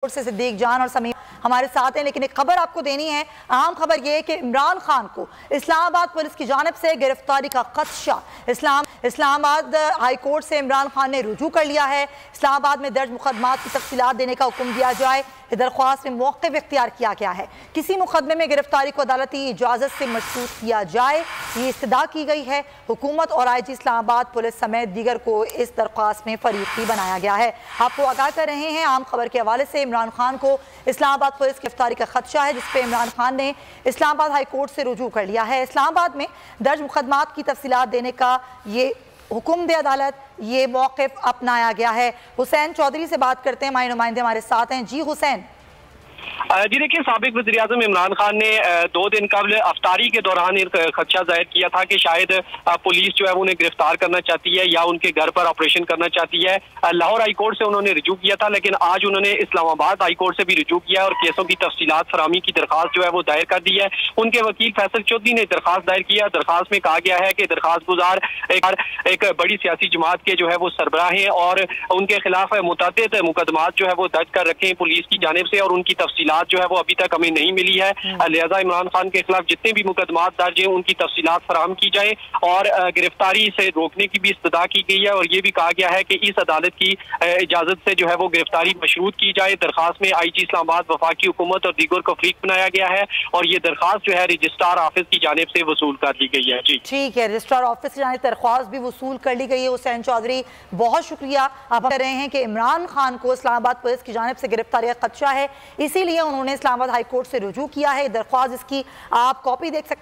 से सिद्दीक जान और समीर हमारे साथ हैं। लेकिन एक खबर आपको देनी है, अहम खबर यह है कि इमरान खान को इस्लामाबाद पुलिस की जानिब से गिरफ्तारी का खदशा। इस्लामाबाद हाई कोर्ट से इमरान खान ने रुजू कर लिया है। इस्लामाबाद में दर्ज मुकदमात की तफसीलात देने का हुक्म दिया जाए। दरख्वास्त में मौक़िफ़ इख्तियार किया गया है। किसी मुकदमे में गिरफ्तारी को अदालती इजाज़त से मशरूत किया जाए, ये इस्तदा की गई है। हुकूमत और IG इस्लामाबाद पुलिस समेत दीगर को इस दरख्वास्त में फरीकी बनाया गया है। आपको आगाह कर रहे हैं आम खबर के हवाले से, इमरान खान को इस्लामाबाद पुलिस की गिरफ्तारी का खदशा है, जिसपे इमरान खान ने इस्लामाबाद हाई कोर्ट से रुजू कर लिया है। इस्लामाबाद में दर्ज मुकदमात की तफसीलात देने का ये हुक्म दे अदालत, ये मौक़िफ़ अपनाया गया है। हुसैन चौधरी से बात करते हैं, हमारे नुमाइंदे हमारे साथ हैं। जी हुसैन। जी देखिए, साबिक वज़ीर-ए-आज़म इमरान खान ने 2 दिन कबल अफ्तारी के दौरान एक खदशा जाहिर किया था कि शायद पुलिस जो है उन्हें गिरफ्तार करना चाहती है या उनके घर पर ऑपरेशन करना चाहती है। लाहौर हाई कोर्ट से उन्होंने रुजू किया था, लेकिन आज उन्होंने इस्लामाबाद हाई कोर्ट से भी रुजू किया और केसों की तफसीलात फराहमी की दरख्वास्त जो है वो दायर कर दी है। उनके वकील फैसल चौधरी ने दरख्वास्त दायर किया। दरख्वास्त में कहा गया है कि दरख्वास्त गुजार एक बड़ी सियासी जमात के जो है वो सरबराह हैं और उनके खिलाफ मुतअद्दिद मुकदमात जो है वो दर्ज कर रखे हैं पुलिस की जानिब से, और उनकी तफसीलात जो है वो अभी तक हमें नहीं मिली है। लिहाजा इमरान खान के खिलाफ जितने भी मुकदमात दर्ज हैं उनकी तफसीलात फराहम की जाए और गिरफ्तारी से रोकने की भी इस्तदा की गई है। और ये भी कहा गया है कि इस अदालत की इजाजत से जो है वो गिरफ्तारी मशरूत की जाए। दरख्वास्त में IG इस्लामाबाद, वफाकी हुकूमत और दीगर को फरीक बनाया गया है और ये दरख्वास्त जो है रजिस्ट्रार ऑफिस की जानिब से वसूल कर ली गई है। जी ठीक है, रजिस्ट्रार ऑफिस की जानिब दरख्वास्त भी वसूल कर ली गई है। हुसैन चौधरी, बहुत शुक्रिया। आप कह रहे हैं कि इमरान खान को इस्लामाबाद पुलिस की जानिब से गिरफ्तारी का खदशा है, इसीलिए उन्होंने इस्लामाबाद हाई कोर्ट से रुजू किया है। दरख्वास्त इसकी आप कॉपी देख सकते हैं।